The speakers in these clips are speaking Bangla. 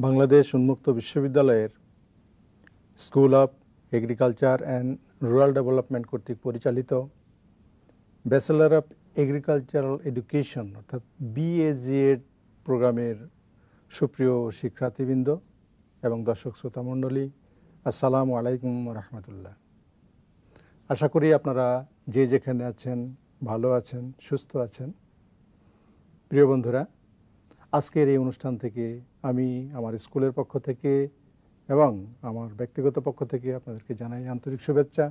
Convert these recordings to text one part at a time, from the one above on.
বাংলাদেশ উন্মুক্ত বিশ্ববিদ্যালয়ের school of agriculture and rural development কর্তৃক পরিচালিত ব্যাচেলর অফ এগ্রিকালচারাল এডুকেশন অর্থাৎ BAGED প্রোগ্রামের সুপ্রিয় শিক্ষার্থীবৃন্দ এবং দর্শক শ্রোতা মণ্ডলী, আসসালামু আলাইকুম রহমতুল্লাহ। আশা করি আপনারা যে যেখানে আছেন ভালো আছেন, সুস্থ আছেন। প্রিয় বন্ধুরা, আজকের এই অনুষ্ঠান থেকে আমি আমার স্কুলের পক্ষ থেকে এবং আমার ব্যক্তিগত পক্ষ থেকে আপনাদেরকে জানাই আন্তরিক শুভেচ্ছা।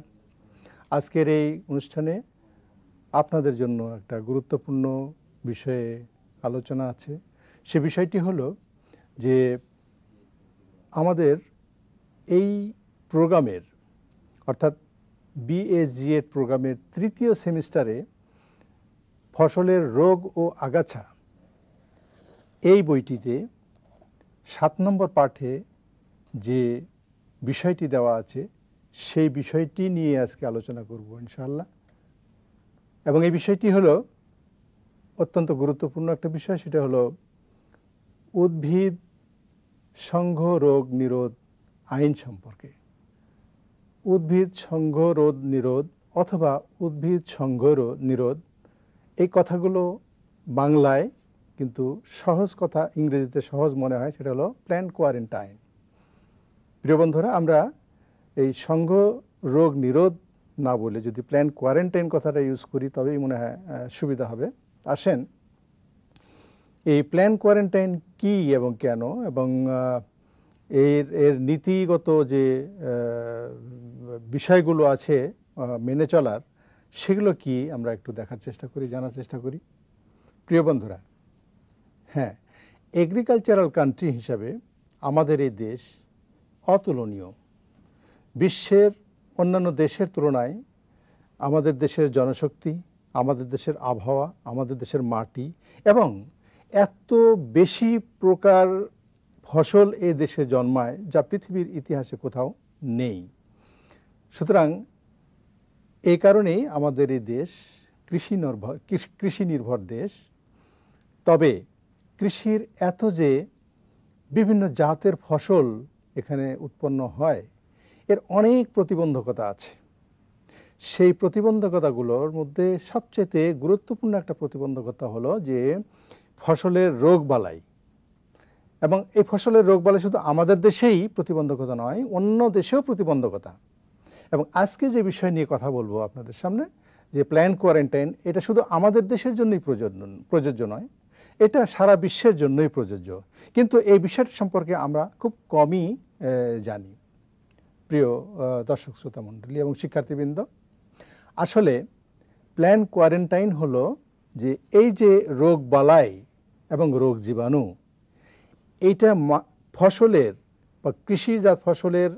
আজকের এই অনুষ্ঠানে আপনাদের জন্য একটা গুরুত্বপূর্ণ বিষয়ে আলোচনা আছে। সে বিষয়টি হলো যে আমাদের এই প্রোগ্রামের অর্থাৎ BAGED প্রোগ্রামের তৃতীয় সেমিস্টারে ফসলের রোগ ও আগাছা এই বইটিতে 7 নম্বর পাঠে যে বিষয়টি দেওয়া আছে সেই বিষয়টি নিয়ে আজকে আলোচনা করব ইনশাআল্লাহ। এবং এই বিষয়টি হলো অত্যন্ত গুরুত্বপূর্ণ একটা বিষয়, সেটা হলো উদ্ভিদ সংঘ রোগ নিরোধ আইন সম্পর্কে। উদ্ভিদ সংঘ রোধ নিরোধ অথবা উদ্ভিদ সংঘ নিরোধ এই কথাগুলো বাংলায় কিন্তু সহজ কথা, ইংরেজিতে সহজ মনে হয়, সেটা হলো প্ল্যান্ট কোয়ারেন্টাইন। প্রিয় বন্ধুরা, আমরা এই সংঘ রোগ নিরোধ না বলে যদি প্ল্যান্ট কোয়ারেন্টাইন কথাটা ইউজ করি তবেই মনে হয় সুবিধা হবে। আসেন, এই প্ল্যান্ট কোয়ারেন্টাইন কি এবং কেন এবং এর নীতিগত যে বিষয়গুলো আছে মেনে চলার, সেগুলো কি আমরা একটু দেখার চেষ্টা করি, জানার চেষ্টা করি। প্রিয় বন্ধুরা, হ্যাঁ, এগ্রিকালচারাল কান্ট্রি হিসাবে আমাদের এই দেশ অতুলনীয়। বিশ্বের অন্যান্য দেশের তুলনায় আমাদের দেশের জনশক্তি, আমাদের দেশের আবহাওয়া, আমাদের দেশের মাটি এবং এত বেশি প্রকার ফসল এ দেশে জন্মায় যা পৃথিবীর ইতিহাসে কোথাও নেই। সুতরাং এই কারণেই আমাদের এই দেশ কৃষি নির্ভর দেশ। তবে কৃষির এত যে বিভিন্ন জাতের ফসল এখানে উৎপন্ন হয়, এর অনেক প্রতিবন্ধকতা আছে। সেই প্রতিবন্ধকতাগুলোর মধ্যে সবচেয়ে গুরুত্বপূর্ণ একটা প্রতিবন্ধকতা হলো যে ফসলের রোগবালাই। এবং এই ফসলের রোগবালাই শুধু আমাদের দেশেই প্রতিবন্ধকতা নয়, অন্য দেশেও প্রতিবন্ধকতা। এবং আজকে যে বিষয় নিয়ে কথা বলবো আপনাদের সামনে, যে প্ল্যান্ট কোয়ারেন্টাইন, এটা শুধু আমাদের দেশের জন্যই প্রযোজ্য নয়, এটা সারা বিশ্বের জন্যই প্রযোজ্য। কিন্তু এই বিষয়টি সম্পর্কে আমরা খুব কমই জানি। প্রিয় দর্শক শ্রোতা মণ্ডলী এবং শিক্ষার্থীবৃন্দ, আসলে প্ল্যান্ট কোয়ারেন্টাইন হলো যে এই যে রোগ বালাই এবং রোগ জীবাণু, এইটা ফসলের বা কৃষিজাত ফসলের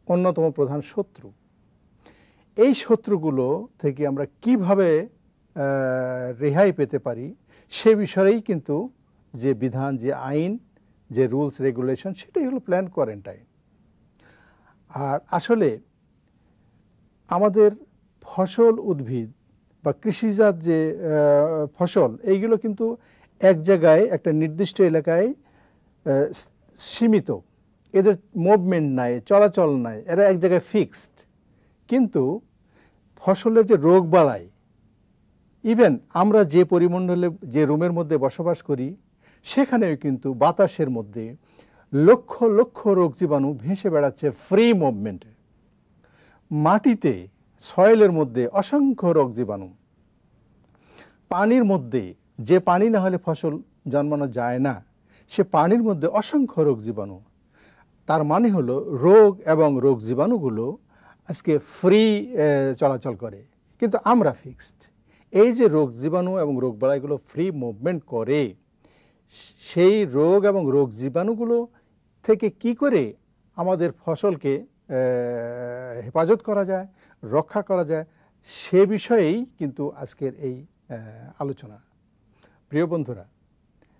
অন্যতম প্রধান শত্রু। এই শত্রুগুলো থেকে আমরা কিভাবে রেহাই পেতে পারি সে বিষয়েই কিন্তু যে বিধান, যে আইন, যে রুলস রেগুলেশন, সেটাই হলো প্ল্যান্ট কোয়ারেন্টাইন। আর আসলে আমাদের ফসল, উদ্ভিদ বা কৃষিজাত যে ফসল, এইগুলো কিন্তু এক জায়গায় একটা নির্দিষ্ট এলাকায় সীমিত, এদের মুভমেন্ট নাই, চলাচল নাই, এরা এক জায়গায় ফিক্সড। কিন্তু ফসলের যে রোগ বালাই, ইভেন আমরা যে পরিমণ্ডলে, যে রুমের মধ্যে বসবাস করি, সেখানেও কিন্তু বাতাসের মধ্যে লক্ষ লক্ষ রোগ জীবাণু ভেসে বেড়াচ্ছে ফ্রি মুভমেন্টে। মাটিতে, সয়েলের মধ্যে অসংখ্য রোগ জীবাণু। পানির মধ্যে, যে পানি না হলে ফসল জন্মানো যায় না, সে পানির মধ্যে অসংখ্য রোগ জীবাণু। তার মানে হলো রোগ এবং রোগ জীবাণুগুলো আজকে ফ্রি চলাচল করে, কিন্তু আমরা ফিক্সড। এই যে রোগ জীবাণু এবং রোগ বালাইগুলো ফ্রি মুভমেন্ট করে, সেই রোগ এবং রোগ জীবাণুগুলো থেকে কি করে আমাদের ফসলকে হেফাজত করা যায়, রক্ষা করা যায়, সে বিষয়েই কিন্তু আজকের এই আলোচনা। প্রিয় বন্ধুরা,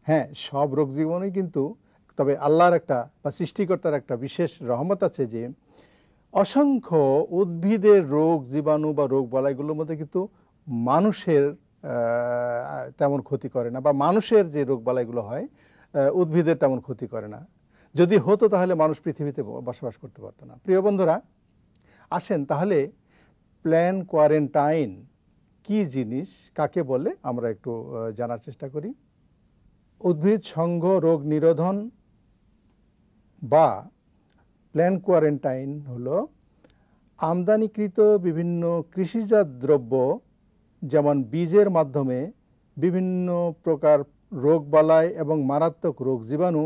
হ্যাঁ, সব রোগ জীবাণুই কিন্তু, তবে আল্লাহর একটা বা সৃষ্টিকর্তার একটা বিশেষ রহমত আছে যে অসংখ্য উদ্ভিদের রোগ জীবাণু বা রোগ বালাইগুলোর মধ্যে কিন্তু মানুষের তেমন ক্ষতি করে না, বা মানুষের যে রোগ বালাইগুলো হয় উদ্ভিদের তেমন ক্ষতি করে না। যদি হতো তাহলে মানুষ পৃথিবীতে বসবাস করতে পারতো না। প্রিয় বন্ধুরা, আসেন তাহলে প্ল্যান কোয়ারেন্টাইন কি জিনিস, কাকে বলে আমরা একটু জানার চেষ্টা করি। উদ্ভিদ সংঘ রোগ নিরোধন বা প্ল্যান কোয়ারেন্টাইন হলো আমদানিকৃত বিভিন্ন কৃষিজাত দ্রব্য, যেমন বীজের মাধ্যমে বিভিন্ন প্রকার রোগবালাই এবং মারাত্মক রোগ জীবাণু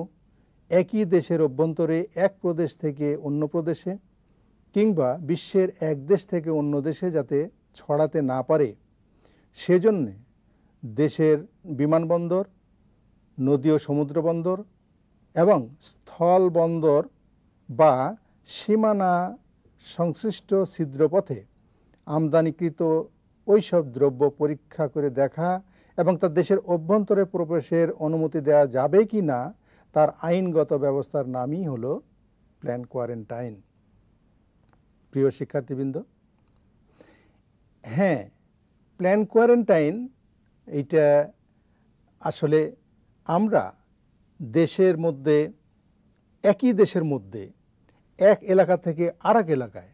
একই দেশের অভ্যন্তরে এক প্রদেশ থেকে অন্য প্রদেশে কিংবা বিশ্বের এক দেশ থেকে অন্য দেশে যাতে ছড়াতে না পারে সেজন্যে দেশের বিমানবন্দর, নদী ও সমুদ্র বন্দর এবং স্থল বন্দর বা সীমানা সংশ্লিষ্ট ছিদ্রপথে আমদানিকৃত ওইসব দ্রব্য পরীক্ষা করে দেখা এবং তার দেশের অভ্যন্তরে প্রবেশের অনুমতি দেওয়া যাবে কি না তার আইনগত ব্যবস্থার নামই হলো প্ল্যান কোয়ারেন্টাইন। প্রিয় শিক্ষার্থীবৃন্দ, হ্যাঁ, প্ল্যান কোয়ারেন্টাইন এইটা আসলে আমরা দেশের মধ্যে, একই দেশের মধ্যে এক এলাকা থেকে আর এক এলাকায়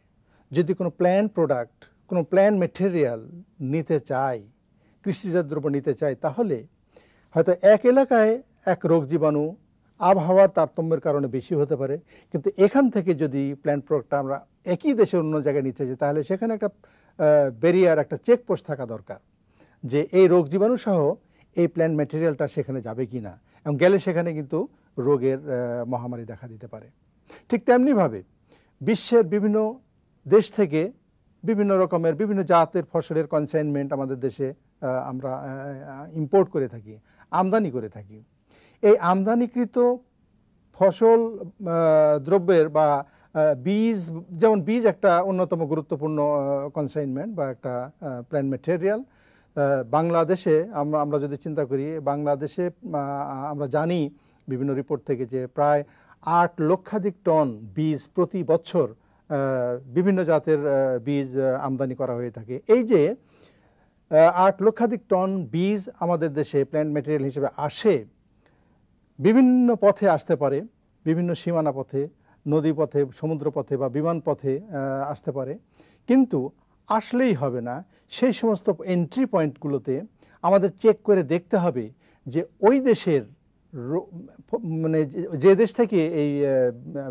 যদি কোনো প্ল্যান প্রোডাক্ট, কোনো প্ল্যান ম্যাটেরিয়াল নিতে চাই, কৃষিজাত দ্রব্য নিতে চাই, তাহলে হয়তো এক এলাকায় এক রোগ জীবাণু আবহাওয়ার তারতম্যের কারণে বেশি হতে পারে, কিন্তু এখান থেকে যদি প্ল্যান প্রোডাক্টটা আমরা একই দেশের অন্য জায়গায় নিতে চাই তাহলে সেখানে একটা ব্যারিয়ার, একটা চেকপোস্ট থাকা দরকার যে এই রোগ জীবাণু সহ এই প্ল্যান ম্যাটেরিয়ালটা সেখানে যাবে কি না, এবং গেলে সেখানে কিন্তু রোগের মহামারী দেখা দিতে পারে। ঠিক তেমনিভাবে বিশ্বের বিভিন্ন দেশ থেকে বিভিন্ন রকমের বিভিন্ন জাতের ফসলের কনসাইনমেন্ট আমাদের দেশে আমরা ইম্পোর্ট করে থাকি, আমদানি করে থাকি। এই আমদানিকৃত ফসল দ্রব্যের বা বীজ, যেমন বীজ একটা অন্যতম গুরুত্বপূর্ণ কনসাইনমেন্ট বা একটা প্ল্যান্ট ম্যাটেরিয়াল। বাংলাদেশে আমরা যদি চিন্তা করি, বাংলাদেশে আমরা জানি বিভিন্ন রিপোর্ট থেকে যে প্রায় 8 লক্ষাধিক টন বীজ প্রতি বছর বিভিন্ন জাতের বীজ আমদানি করা হয়ে থাকে। এই যে 8 লক্ষাধিক টন বীজ আমাদের দেশে প্ল্যান্ট ম্যাটেরিয়াল হিসেবে আসে, বিভিন্ন পথে আসতে পারে, বিভিন্ন সীমানা পথে, নদী পথে, সমুদ্র পথে বা বিমান পথে আসতে পারে, কিন্তু আসলেই হবে না। সেই সমস্ত এন্ট্রি পয়েন্টগুলোতে আমাদের চেক করে দেখতে হবে যে ওই দেশের, মানে যে দেশ থেকে এই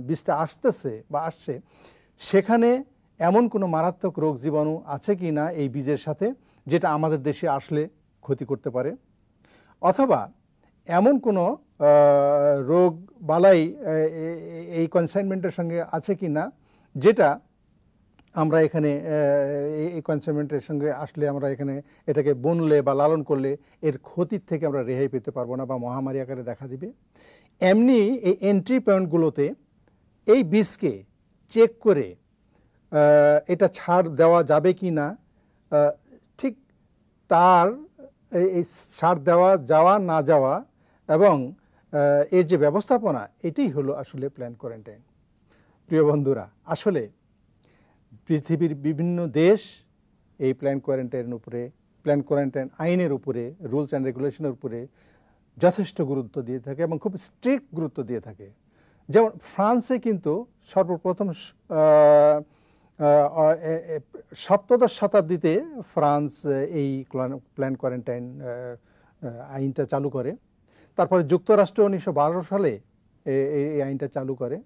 বীজটা আসতেছে বা আসছে সেখানে এমন কোনো মারাত্মক রোগ জীবাণু আছে কি না এই বীজের সাথে যেটা আমাদের দেশে আসলে ক্ষতি করতে পারে, অথবা এমন কোনো রোগ বালাই এই কনসাইনমেন্টের সঙ্গে আছে কি না যেটা আমরা এখানে এই কনসাইনমেন্টের সঙ্গে আসলে আমরা এখানে এটাকে বুনলে বা লালন করলে এর ক্ষতির থেকে আমরা রেহাই পেতে পারবো না বা মহামারী আকারে দেখা দিবে। এমনি এই এন্ট্রি পয়েন্টগুলোতে এই বীজকে চেক করে এটা ছাড় দেওয়া যাবে কি না, ঠিক তার এই ছাড় দেওয়া যাওয়া না যাওয়া এবং এর যে ব্যবস্থাপনা, এটাই হলো আসলে প্ল্যান কোয়ারেন্টাইন। প্রিয় বন্ধুরা, আসলে পৃথিবীর বিভিন্ন দেশ এই প্ল্যান কোয়ারেন্টাইনের উপরে, প্ল্যান কোয়ারেন্টাইন আইনের উপরে, রুলস অ্যান্ড রেগুলেশনের উপরে যথেষ্ট গুরুত্ব দিয়ে থাকে এবং খুব স্ট্রিক্ট গুরুত্ব দিয়ে থাকে। যেমন ফ্রান্সে কিন্তু সর্বপ্রথম 17শ শতাব্দীতে ফ্রান্স এই প্ল্যান কোয়ারেন্টাইন আইনটা চালু করে। তারপরে যুক্তরাষ্ট্র 1912 সালে এই আইনটা চালু করে।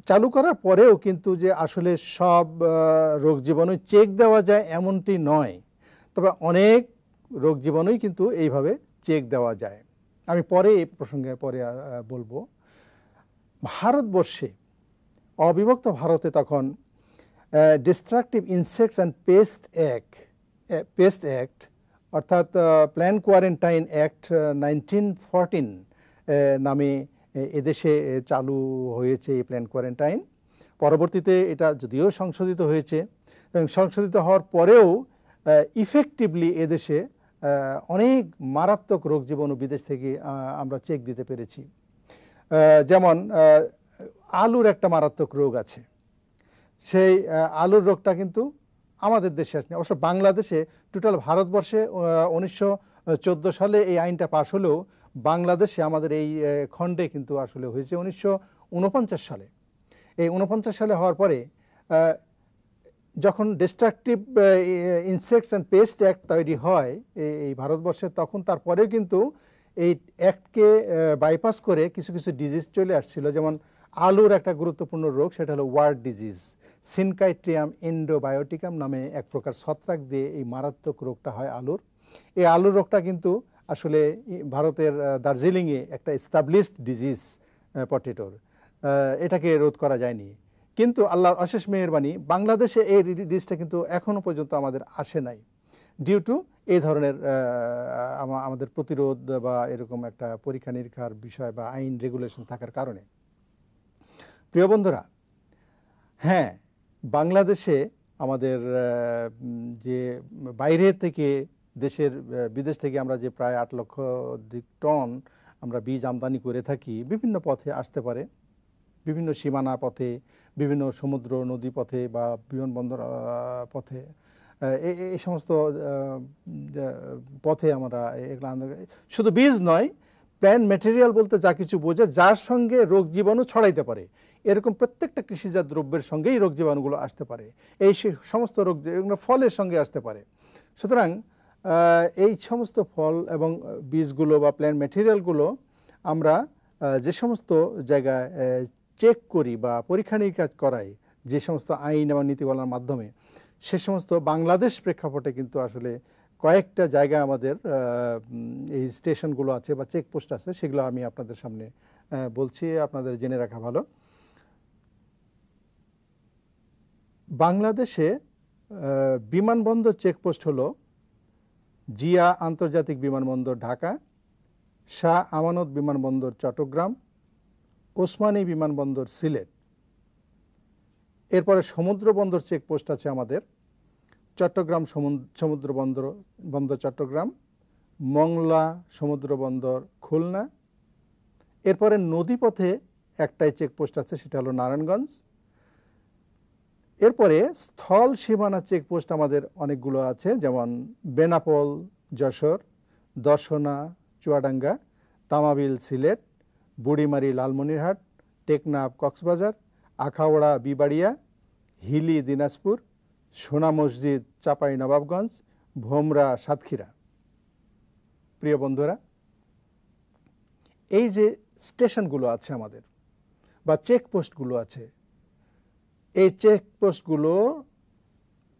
চালু করার পরেও কিন্তু যে আসলে সব রোগ জীবাণু চেক দেওয়া যায় এমনটি নয়, তবে অনেক রোগ জীবাণুই কিন্তু এইভাবে চেক দেওয়া যায়। আমি পরে এই প্রসঙ্গে বলবো। ভারতবর্ষে, অবিভক্ত ভারতে তখন destructive insects and pest act অর্থাৎ প্ল্যান কোয়ারেন্টাইন অ্যাক্ট 1914 নামে এদেশে চালু হয়েছে এই প্ল্যান কোয়ারেন্টাইন। পরবর্তীতে এটা যদিও সংশোধিত হয়েছে এবং সংশোধিত হওয়ার পরেও ইফেক্টিভলি এদেশে অনেক মারাত্মক রোগ জীবাণু বিদেশ থেকে আমরা চেক দিতে পেরেছি। যেমন আলুর একটা মারাত্মক রোগ আছে, সেই আলুর রোগটা কিন্তু আমাদের দেশে আসেনি। অবশ্য বাংলাদেশে, টোটাল ভারতবর্ষে 14 সালে এই আইনটা পাশ হলেও বাংলাদেশে আমাদের এই খণ্ডে কিন্তু আসলে হয়েছে 1949 সালে। এই 49 সালে হওয়ার পরে যখন destructive insects and pest act তৈরি হয় এই ভারতবর্ষে, তখন তারপরেও কিন্তু এই অ্যাক্টকে বাইপাস করে কিছু কিছু ডিজিজ চলে আসছিল। যেমন আলুর একটা গুরুত্বপূর্ণ রোগ, সেটা হলো ওয়ার্ড ডিজিজ। সিনকাইট্রিয়াম এন্ডোবায়োটিকাম নামে এক প্রকার ছত্রাক দিয়ে এই মারাত্মক রোগটা হয় আলুর। এই আলুর রোগটা কিন্তু আসলে ভারতের দার্জিলিংয়ে একটা এস্টাবলিশড ডিজিজ পটেটোর, এটাকে রোধ করা যায়নি। কিন্তু আল্লাহর অশেষ মেহেরবানি, বাংলাদেশে এই ডিজিজটা কিন্তু এখনও পর্যন্ত আমাদের আসে নাই, ডিউ টু এই ধরনের আমাদের প্রতিরোধ বা এরকম একটা পরীক্ষা নিরীক্ষার বিষয় বা আইন রেগুলেশন থাকার কারণে। প্রিয় বন্ধুরা, হ্যাঁ, বাংলাদেশে আমাদের যে বাইরে থেকে বিদেশ থেকে আমরা যে প্রায় 8 লক্ষ টন আমরা বীজ আমদানি করে থাকি, বিভিন্ন পথে আসতে পারে, বিভিন্ন সীমানা পথে, বিভিন্ন সমুদ্র নদী পথে বা বিমানবন্দর পথে, এই সমস্ত পথে আমরা এগুলো শুধু বীজ নয়, প্ল্যান্ট ম্যাটেরিয়াল বলতে যা কিছু বোঝে যার সঙ্গে রোগ জীবাণু ছড়াইতে পারে, এরকম প্রত্যেকটা কৃষিজাত দ্রব্যের সঙ্গেই রোগ জীবাণুগুলো আসতে পারে। এই সমস্ত রোগ এগুলো ফলের সঙ্গে আসতে পারে। সুতরাং এই সমস্ত ফল এবং বীজগুলো বা প্ল্যান্ট ম্যাটেরিয়ালগুলো আমরা যে সমস্ত জায়গায় চেক করি বা পরীক্ষা নিরীক্ষা করাই, যে সমস্ত আইন এবং নীতিমালার মাধ্যমে, সে সমস্ত বাংলাদেশ প্রেক্ষাপটে কিন্তু আসলে কয়েকটা জায়গায় আমাদের এই স্টেশনগুলো আছে বা চেকপোস্ট আছে, সেগুলো আমি আপনাদের সামনে বলছি, আপনাদের জেনে রাখা ভালো। বাংলাদেশে বিমানবন্দর চেকপোস্ট হলো জিয়া আন্তর্জাতিক বিমানবন্দর ঢাকা, শাহ আমানত বিমানবন্দর চট্টগ্রাম, ওসমানী বিমানবন্দর সিলেট। এরপরে সমুদ্র বন্দর চেকপোস্ট আছে আমাদের চট্টগ্রাম সমুদ্র বন্দর চট্টগ্রাম, মংলা সমুদ্র বন্দর খুলনা। এরপরে নদীপথে একটাই চেকপোস্ট আছে, সেটা হলো নারায়ণগঞ্জ। এরপরে স্থল সীমানা চেকপোস্ট আমাদের অনেকগুলো আছে, যেমন বেনাপোল যশোর, দর্শনা চুয়াডাঙ্গা, তামাবিল সিলেট, বুড়িমারি লালমনিরহাট, টেকনাফ কক্সবাজার, আখাউড়া বিবাড়িয়া, হিলি দিনাজপুর, সোনা মসজিদ চাপাই নবাবগঞ্জ, ভোমরা সাতক্ষীরা। প্রিয় বন্ধুরা, এই যে স্টেশনগুলো আছে আমাদের বা চেকপোস্টগুলো আছে, এই চেকপোস্টগুলো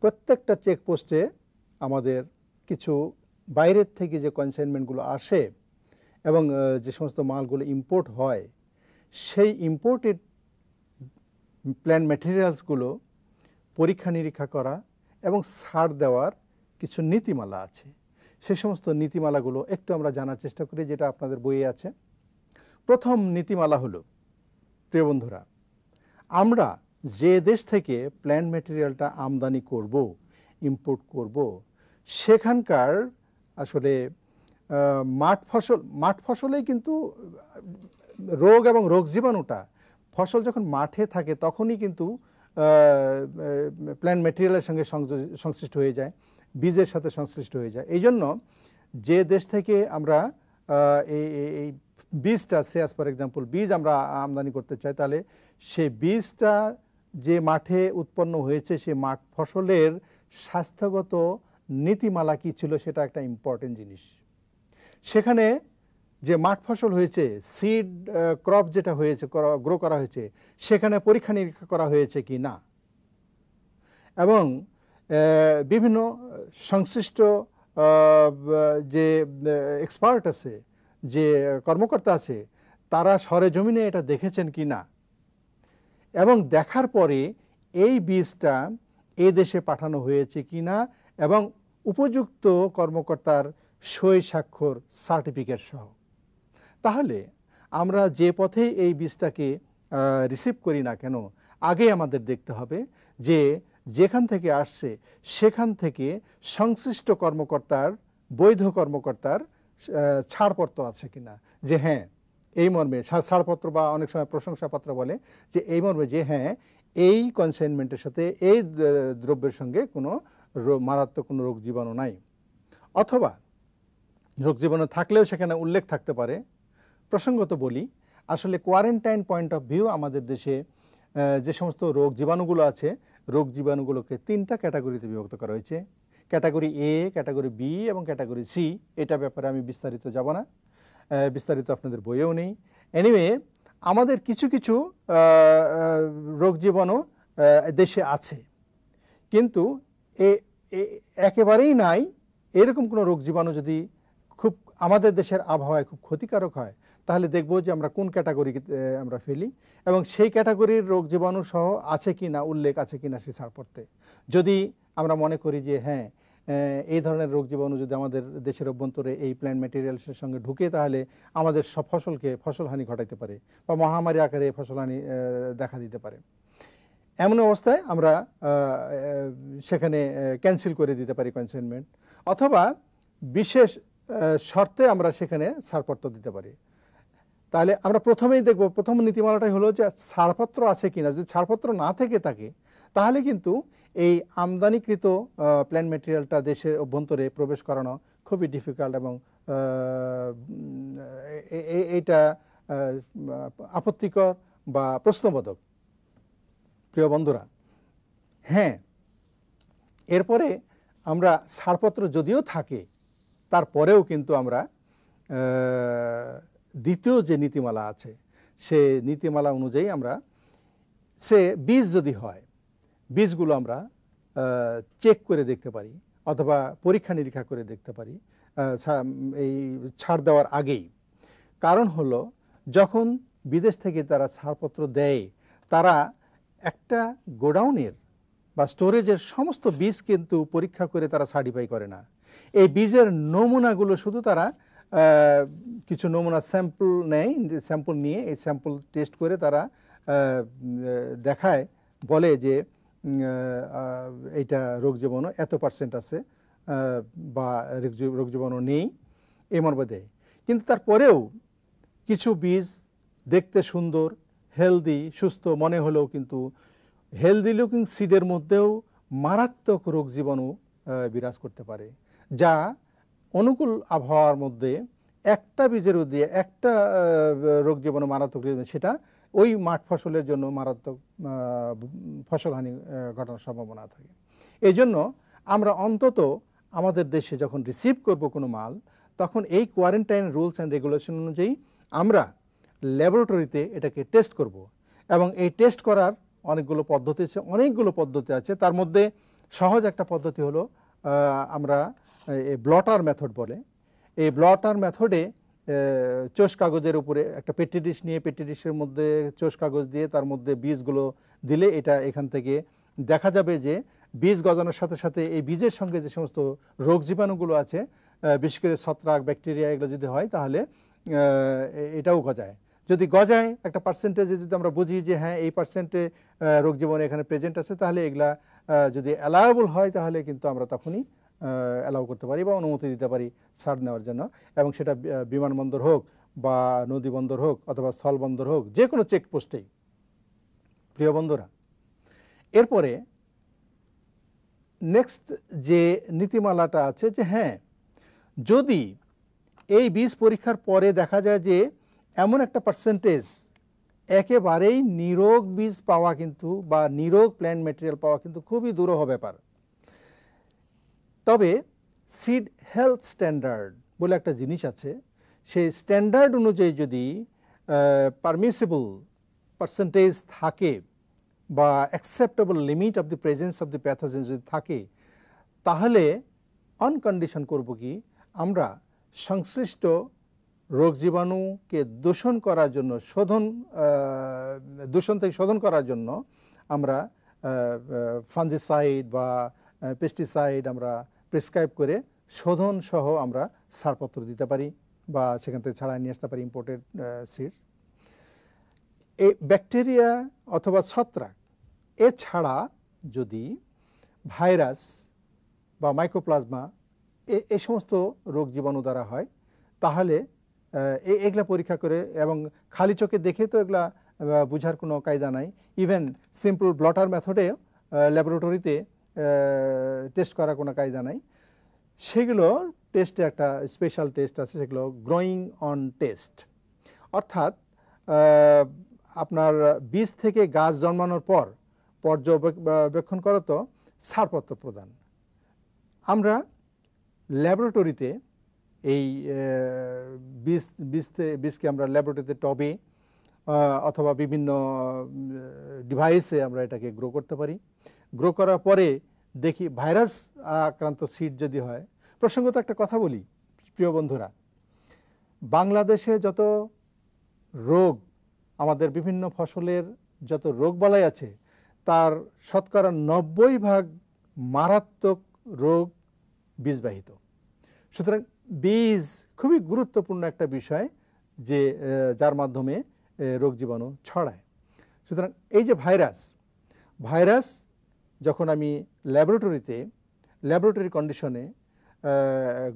প্রত্যেকটা চেকপোস্টে আমাদের কিছু বাইরের থেকে যে কনসাইনমেন্টগুলো আসে এবং যে সমস্ত মালগুলো ইম্পোর্ট হয়, সেই ইম্পোর্টেড প্ল্যান্ট ম্যাটেরিয়ালসগুলো পরীক্ষা নিরীক্ষা করা এবং ছাড় দেওয়ার কিছু নীতিমালা আছে। সেই সমস্ত নীতিমালাগুলো একটু আমরা জানার চেষ্টা করি, যেটা আপনাদের বইয়ে আছে। প্রথম নীতিমালা হলো, প্রিয় বন্ধুরা, আমরা যে দেশ থেকে প্ল্যান্ট ম্যাটেরিয়ালটা আমদানি করব, ইম্পোর্ট করব, সেখানকার আসলে মাঠ ফসলেই কিন্তু রোগ এবং রোগ জীবাণুটা, ফসল যখন মাঠে থাকে তখনই কিন্তু প্ল্যান্ট ম্যাটেরিয়ালের সঙ্গে সংশ্লিষ্ট হয়ে যায়, বীজের সাথে সংশ্লিষ্ট হয়ে যায়। এই জন্য যে দেশ থেকে আমরা এই বীজটা, অ্যাজ ফর এক্সাম্পল বীজ আমরা আমদানি করতে চাই, তাহলে সেই বীজটা যে মাঠে উৎপন্ন হয়েছে, সে মাঠ ফসলের স্বাস্থ্যগত নীতিমালা কী ছিল, সেটা একটা ইম্পর্টেন্ট জিনিস। সেখানে যে মাঠ ফসল হয়েছে, সিড ক্রপ যেটা হয়েছে, গ্রো করা হয়েছে, সেখানে পরীক্ষা নিরীক্ষা করা হয়েছে কি না, এবং বিভিন্ন সংশ্লিষ্ট যে এক্সপার্ট আছে, যে কর্মকর্তা আছে, তারা সরেজমিনে এটা দেখেছেন কি না, এবং দেখার পরে এই বীজটা এ দেশে পাঠানো হয়েছে কি না, এবং উপযুক্ত কর্মকর্তার সই স্বাক্ষর সার্টিফিকেট সহ। তাহলে আমরা যে পথে এই বীজটাকে রিসিভ করি না কেন, আগে আমাদের দেখতে হবে যে যেখান থেকে আসছে সেখান থেকে সংশ্লিষ্ট কর্মকর্তার, বৈধ কর্মকর্তার ছাড়পত্র আছে কিনা, যে হ্যাঁ এই মর্মে, ছাড়পত্র বা অনেক সময় প্রশংসাপত্র বলে, যে এই মর্মে যে হ্যাঁ এই কনসাইনমেন্টের সাথে এই দ্রব্যের সঙ্গে কোনো মারাত্মক কোনো রোগ জীবাণু নাই। অথবা রোগ জীবাণু থাকলেও সেখানে উল্লেখ থাকতে পারে। প্রসঙ্গত বলি, আসলে কোয়ারেন্টাইন পয়েন্ট অফ ভিউ আমাদের দেশে যে সমস্ত রোগ জীবাণুগুলো আছে, রোগ জীবাণুগুলোকে 3টা ক্যাটাগরিতে বিভক্ত করা হয়েছে। ক্যাটাগরি এ, ক্যাটাগরি বি এবং ক্যাটাগরি সি। এটা ব্যাপারে আমি বিস্তারিত যাব না, বিস্তারিত আপনাদের বইয়েও নেই। এনিওয়ে, আমাদের কিছু কিছু রোগ জীবাণু দেশে আছে, কিন্তু একেবারেই নাই এরকম কোনো রোগ জীবাণু যদি খুব আমাদের দেশের আবহাওয়ায় খুব ক্ষতিকারক হয়, তাহলে দেখব যে আমরা কোন ক্যাটাগরিতে আমরা ফেলি এবং সেই ক্যাটাগরির রোগ জীবাণু সহ আছে কি না, উল্লেখ আছে কি না সেই ছাড়পত্রে। যদি আমরা মনে করি যে হ্যাঁ, এই ধরনের রোগ জীবাণু যদি আমাদের দেশের অভ্যন্তরে এই প্ল্যান্ট ম্যাটেরিয়ালসের সঙ্গে ঢুকে, তাহলে আমাদের সব ফসলকে ফসলহানি ঘটাইতে পারে বা মহামারী আকারে ফসলহানি দেখা দিতে পারে। এমন অবস্থায় আমরা সেখানে ক্যান্সেল করে দিতে পারি কনসাইনমেন্ট, অথবা বিশেষ শর্তে আমরা সেখানে ছাড়পত্র দিতে পারি। তাহলে আমরা প্রথমেই দেখব, প্রথম নীতিমালাটাই হলো যে ছাড়পত্র আছে কিনা। যদি ছাড়পত্র না থেকে থাকে, তাহলে কিন্তু এই আমদানিকৃত প্ল্যান্ট ম্যাটেরিয়ালটা দেশের অভ্যন্তরে প্রবেশ করানো খুবই ডিফিকাল্ট এবং এইটা আপত্তিকর বা প্রশ্নবোধক। প্রিয় বন্ধুরা, হ্যাঁ, এরপরে আমরা ছাড়পত্র যদিও থাকে, তারপরেও কিন্তু আমরা দ্বিতীয় যে নীতিমালা আছে, সে নীতিমালা অনুযায়ী আমরা সে বীজ যদি হয়, বীজগুলো আমরা চেক করে দেখতে পারি অথবা পরীক্ষা নিরীক্ষা করে দেখতে পারি এই ছাড় দেওয়ার আগেই। কারণ হলো, যখন বিদেশ থেকে তারা ছাড়পত্র দেয়, তারা একটা গোডাউনের বা স্টোরেজের সমস্ত বীজ কিন্তু পরীক্ষা করে তারা সার্টিফাই করে না। এই বীজের নমুনাগুলো শুধু তারা কিছু নমুনা স্যাম্পল নেয়, স্যাম্পল নিয়ে এই স্যাম্পল টেস্ট করে তারা দেখায়, বলে যে এইটা রোগ জীবাণু এত % আছে বা রোগ জীবাণু নেই, এই মর্মে দেয়। কিন্তু তারপরেও কিছু বীজ দেখতে সুন্দর, হেলদি, সুস্থ মনে হলেও কিন্তু হেলদি লুকিং সিডের মধ্যেও মারাত্মক রোগ জীবাণু বিরাজ করতে পারে, যা অনুকূল আবহাওয়ার মধ্যে একটা বীজের দিয়ে একটা রোগ জীবাণু মারাত্মক, সেটা ওই মাঠ ফসলের জন্য মারাত্মক ফসলহানি ঘটানোর সম্ভাবনা থাকে। এই জন্য আমরা অন্তত আমাদের দেশে যখন রিসিভ করব কোনো মাল, তখন এই কোয়ারেন্টাইন রুলস অ্যান্ড রেগুলেশন অনুযায়ী আমরা ল্যাবরেটরিতে এটাকে টেস্ট করব। এবং এই টেস্ট করার অনেকগুলো পদ্ধতি আছে। তার মধ্যে সহজ একটা পদ্ধতি হলো আমরা ব্লটার মেথড বলে। এই ব্লটার মেথডে চোষ কাগজের উপরে একটা পেট্রি ডিশ নিয়ে, পেট্রি ডিশের মধ্যে চোষ কাগজ দিয়ে তার মধ্যে বীজগুলো দিলে এটা এখান থেকে দেখা যাবে যে বীজ গজানোর সাথে সাথে এই বীজের সঙ্গে যে সমস্ত রোগ জীবাণুগুলো আছে, বিশেষ করে ছত্রাক, ব্যাকটেরিয়া, এগুলো যদি হয়, তাহলে এটাও গজায়। যদি গজায় একটা পার্সেন্টেজে, যদি আমরা বুঝি যে হ্যাঁ এই পার্সেন্টে রোগ জীবাণু এখানে প্রেজেন্ট আছে, তাহলে এগুলা যদি অ্যালাউয়েবল হয়, তাহলে কিন্তু আমরা তখনই অ্যালাউ করতে পারি বা অনুমতি দিতে পারি ছাড় নেওয়ার জন্য। এবং সেটা বিমানবন্দর হোক বা নদী বন্দর হোক অথবা স্থলবন্দর হোক, যে কোনো চেকপোস্টেই। প্রিয় বন্ধুরা, এরপরে নেক্সট যে নীতিমালাটা আছে যে হ্যাঁ, যদি এই বীজ পরীক্ষার পরে দেখা যায় যে এমন একটা পার্সেন্টেজ একেবারেই নিরোগ বীজ পাওয়া কিন্তু বা নিরোগ প্ল্যান্ট ম্যাটেরিয়াল পাওয়া কিন্তু খুবই দুরূহ ব্যাপার, তবে সিড হেলথ স্ট্যান্ডার্ড বলে একটা জিনিস আছে। সেই স্ট্যান্ডার্ড অনুযায়ী যদি পারমিসিবল পার্সেন্টেজ থাকে বা acceptable limit of the presence of the pathogen যদি থাকে, তাহলে অন কন্ডিশন করব কি, আমরা সংশ্লিষ্ট রোগ জীবাণুকে দূষণ করার জন্য, দূষণ থেকে শোধন করার জন্য আমরা ফাঞ্জিসাইড বা পেস্টিসাইড আমরা প্রেসক্রাইব করে শোধন সহ আমরা ছাড়পত্র দিতে পারি বা সেখান থেকে ছাড়াই নিয়ে আসতে পারি ইম্পোর্টেড সিডস। এই ব্যাকটেরিয়া অথবা ছত্রাক এছাড়া যদি ভাইরাস বা মাইক্রোপ্লাজমা এই সমস্ত রোগ জীবাণু দ্বারা হয়, তাহলে এগুলা পরীক্ষা করে, এবং খালি চোখে দেখে তো এগুলা বোঝার কোনো কায়দা নাই। ইভেন সিম্পল ব্লটার মেথডে ল্যাবরেটরিতে টেস্ট করার কোনো কায়দা নাই। সেগুলো টেস্টে একটা স্পেশাল টেস্ট আছে, সেগুলো গ্রোয়িং অন টেস্ট, অর্থাৎ আপনার বীজ থেকে গাছ জন্মানোর পর পর্যবেক্ষণ করা তো ছাড়পত্র প্রদান। আমরা ল্যাবরেটরিতে এই বীজকে আমরা ল্যাবরেটরিতে টবে অথবা বিভিন্ন ডিভাইসে আমরা এটাকে গ্রো করতে পারি। গ্রো করার পরে দেখি ভাইরাস আক্রান্ত সিড যদি হয়। প্রসঙ্গত একটা কথা বলি প্রিয় বন্ধুরা, বাংলাদেশে যত রোগ, আমাদের বিভিন্ন ফসলের যত রোগবালাই আছে, তার শতকরা 90% মারাত্মক রোগ বীজবাহিত। সুতরাং বীজ খুবই গুরুত্বপূর্ণ একটা বিষয়, যে যার মাধ্যমে রোগ জীবাণু ছড়ায়। সুতরাং এই যে ভাইরাস যখন আমি ল্যাবরেটরি কন্ডিশনে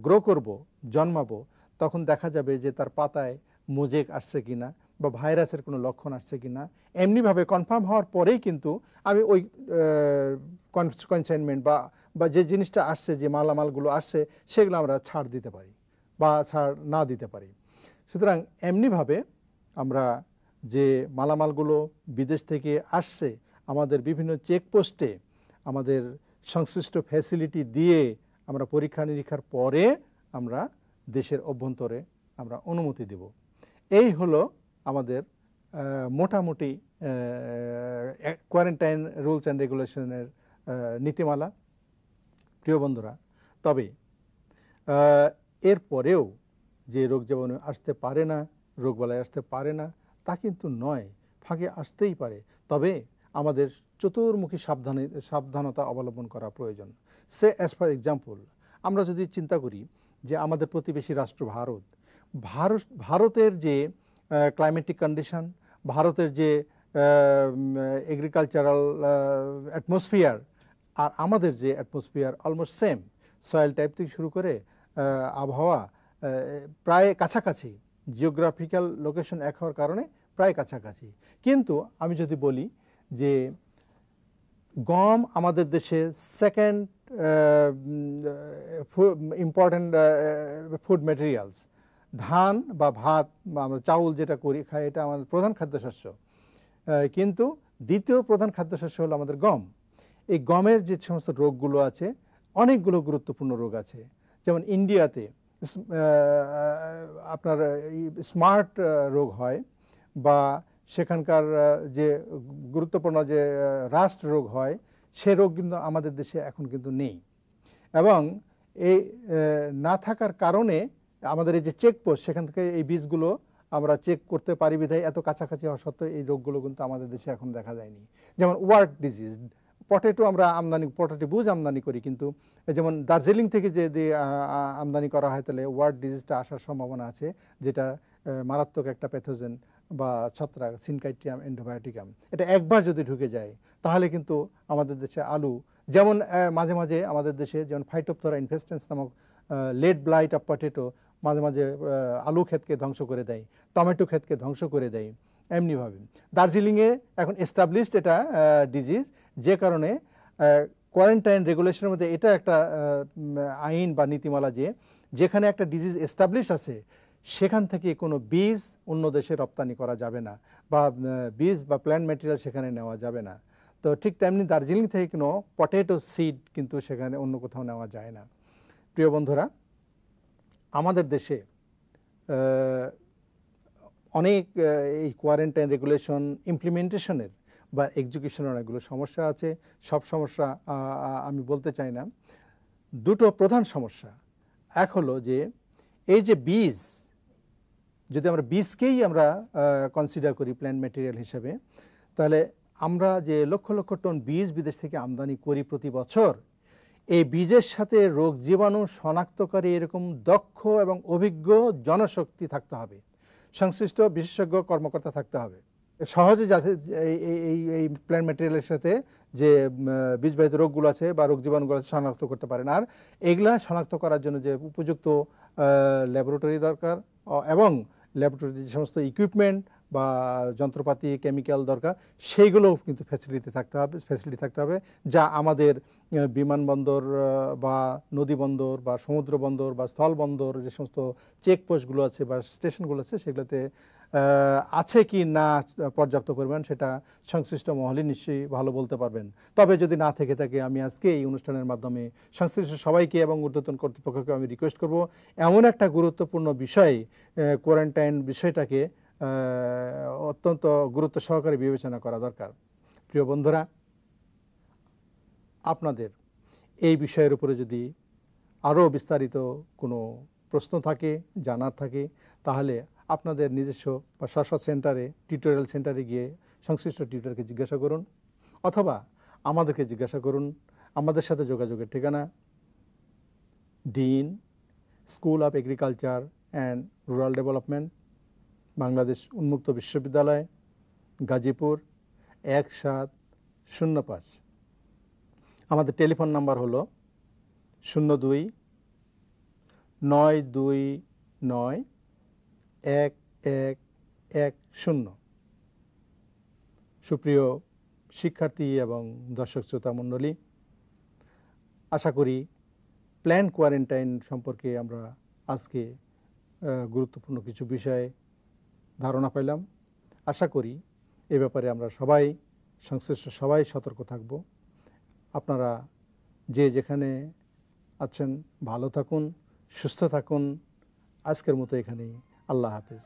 গ্রো করব, জন্মাবো, তখন দেখা যাবে যে তার পাতায় মোজেক আসছে কিনা বা ভাইরাসের কোনো লক্ষণ আসছে কিনা। এমনিভাবে কনফার্ম হওয়ার পরেই কিন্তু আমি ওই কনসাইনমেন্ট বা যে জিনিসটা আসছে, যে মালামালগুলো আসছে, সেগুলো আমরা ছাড় দিতে পারি বা ছাড় না দিতে পারি। সুতরাং এমনিভাবে আমরা যে মালামালগুলো বিদেশ থেকে আসছে, আমাদের বিভিন্ন চেকপোস্টে আমাদের সংশ্লিষ্ট ফ্যাসিলিটি দিয়ে আমরা পরীক্ষা নিরীক্ষার পরে আমরা দেশের অভ্যন্তরে আমরা অনুমতি দেব। এই হলো আমাদের মোটামুটি কোয়ারেন্টাইন রুলস অ্যান্ড রেগুলেশনের নীতিমালা। প্রিয় বন্ধুরা, তবে এরপরেও যে রোগ জীবাণু আসতে পারে না, রোগবালাই আসতে পারে না, তা কিন্তু নয়, ফাঁকে আসতেই পারে। তবে আমাদের চতুর্মুখী সাবধানতা অবলম্বন করা প্রয়োজন। সে অ্যাজ ফর এক্সাম্পল, আমরা যদি চিন্তা করি যে আমাদের প্রতিবেশী রাষ্ট্র ভারতের যে ক্লাইমেটিক কন্ডিশন, ভারতের যে এগ্রিকালচারাল অ্যাটমসফিয়ার আর আমাদের যে atmosphere almost same, soil type থেকে শুরু করে আবহাওয়া প্রায় কাছাকাছি, জিওগ্রাফিক্যাল লোকেশন এক হওয়ার কারণে প্রায় কাছাকাছি। কিন্তু আমি যদি বলি যে গম আমাদের দেশে সেকেন্ড ইম্পর্ট্যান্ট ফুড ম্যাটেরিয়ালস, ধান বা ভাত বা আমরা চাউল যেটা করি খাই, এটা আমাদের প্রধান খাদ্যশস্য, কিন্তু দ্বিতীয় প্রধান খাদ্যশস্য হলো আমাদের গম। এই গমের যে সমস্ত রোগগুলো আছে, অনেকগুলো গুরুত্বপূর্ণ রোগ আছে। যেমন ইন্ডিয়াতে আপনার স্মার্ট রোগ হয়, বা সেখানকার যে গুরুত্বপূর্ণ যে রাস্ট রোগ হয়, সে রোগ কিন্তু আমাদের দেশে এখন কিন্তু নেই। এবং এই না থাকার কারণে আমাদের এই যে চেকপোস্ট, সেখান থেকে এই বীজগুলো আমরা চেক করতে পারি বিধায় এত কাছাকাছি হওয়া সত্ত্বেও এই রোগগুলো কিন্তু আমাদের দেশে এখন দেখা যায়নি। যেমন ওয়ার্ট ডিজিজ, পটেটো আমরা পটেটো বুঝ আমদানি করি, কিন্তু যেমন দার্জিলিং থেকে যদি আমদানি করা হয়, তাহলে ওয়ার্ট ডিজিজটা আসার সম্ভাবনা আছে, যেটা মারাত্মক একটা প্যাথোজেন বা ছত্রাক, সিনকাইট্রিয়াম এন্ডোবায়োটিকাম। এটা একবার যদি ঢুকে যায়, তাহলে কিন্তু আমাদের দেশে আলু, যেমন মাঝে মাঝে আমাদের দেশে যেমন ফাইটোপথরা ইনফেস্টেন্স নামক লেড ব্লাইট অফ পটেটো মাঝে মাঝে আলু ক্ষেতকে ধ্বংস করে দেয়, টমেটো ক্ষেতকে ধ্বংস করে দেয়। এমনিভাবে দার্জিলিংয়ে এখন এস্টাবলিশড এটা ডিজিজ, যে কারণে কোয়ারেন্টাইন রেগুলেশনের মধ্যে এটা একটা আইন বা নীতিমালা, যে যেখানে একটা ডিজিজ এস্টাবলিশ আছে, সেখান থেকে কোনো বীজ অন্য দেশে রপ্তানি করা যাবে না, বা বীজ বা প্ল্যান্ট ম্যাটেরিয়াল সেখানে নেওয়া যাবে না। তো ঠিক তেমনি দার্জিলিং থেকে কোনো পটেটো সিড কিন্তু সেখানে অন্য কোথাও নেওয়া যায় না। প্রিয় বন্ধুরা, আমাদের দেশে অনেক এই কোয়ারেন্টাইন রেগুলেশন ইমপ্লিমেন্টেশনের বা এক্সিকিউশনের অনেকগুলো সমস্যা আছে। সব সমস্যা আমি বলতে চাই না। দুটো প্রধান সমস্যা, এক হলো যে এই যে বীজ, যদি আমরা বীজকেই আমরা কনসিডার করি প্ল্যান্ট ম্যাটেরিয়াল হিসেবে, তাহলে আমরা যে লক্ষ লক্ষ টন বীজ বিদেশ থেকে আমদানি করি প্রতি বছর, এই বীজের সাথে রোগ জীবাণু শনাক্তকারী এরকম দক্ষ এবং অভিজ্ঞ জনশক্তি থাকতে হবে, সংশ্লিষ্ট বিশেষজ্ঞ কর্মকর্তা থাকতে হবে, সহজে যাতে এই প্ল্যান্ট ম্যাটেরিয়ালের সাথে যে বীজবাহিত রোগগুলো আছে বা রোগ জীবাণুগুলো আছে শনাক্ত করতে পারেন। আর এগুলা শনাক্ত করার জন্য যে উপযুক্ত ল্যাবরেটরি দরকার, এবং ল্যাবরেটরির যে সমস্ত ইকুইপমেন্ট বা যন্ত্রপাতি কেমিক্যাল দরকার, সেইগুলোও কিন্তু ফ্যাসিলিটি থাকতে হবে যা আমাদের বিমানবন্দর বা নদী বন্দর বা সমুদ্র বন্দর বা স্থল বন্দর যে সমস্ত চেকপোস্টগুলো আছে বা স্টেশনগুলো আছে সেগুলোতে আছে কি না পর্যাপ্ত পরিমাণ সেটা সংশ্লিষ্ট মহলই নিশ্চয়ই ভালো বলতে পারবেন। তবে যদি না থেকে থাকে আমি আজকে এই অনুষ্ঠানের মাধ্যমে সংশ্লিষ্ট সবাইকে এবং ঊর্ধ্বতন কর্তৃপক্ষকে আমি রিকোয়েস্ট করব এমন একটা গুরুত্বপূর্ণ বিষয় কোয়ারেন্টাইন বিষয়টাকে অত্যন্ত গুরুত্ব সহকারে বিবেচনা করা দরকার। প্রিয় বন্ধুরা, আপনাদের এই বিষয়ের উপরে যদি আরও বিস্তারিত কোনো প্রশ্ন থাকে, জানার থাকে, তাহলে আপনাদের নিজস্ব বা স্ব সেন্টারে টিউটোরিয়াল সেন্টারে গিয়ে সংশ্লিষ্ট টিউটরকে জিজ্ঞাসা করুন, অথবা আমাদেরকে জিজ্ঞাসা করুন। আমাদের সাথে যোগাযোগের ঠিকানা dean, school of agriculture and rural development, Bangladesh উন্মুক্ত বিশ্ববিদ্যালয়, গাজীপুর 1705। আমাদের টেলিফোন নাম্বার হলো 02-929-1110। সুপ্রিয় শিক্ষার্থী এবং দর্শক শ্রোতা মণ্ডলী, আশা করি প্ল্যান কোয়ারেন্টাইন সম্পর্কে আমরা আজকে গুরুত্বপূর্ণ কিছু বিষয়ে ধারণা পেলাম। আশা করি এ ব্যাপারে আমরা সংশ্লিষ্ট সবাই সতর্ক থাকব। আপনারা যে যেখানে আছেন ভালো থাকুন, সুস্থ থাকুন। আজকের মতো এখানেই। আল্লাহ হাফেজ।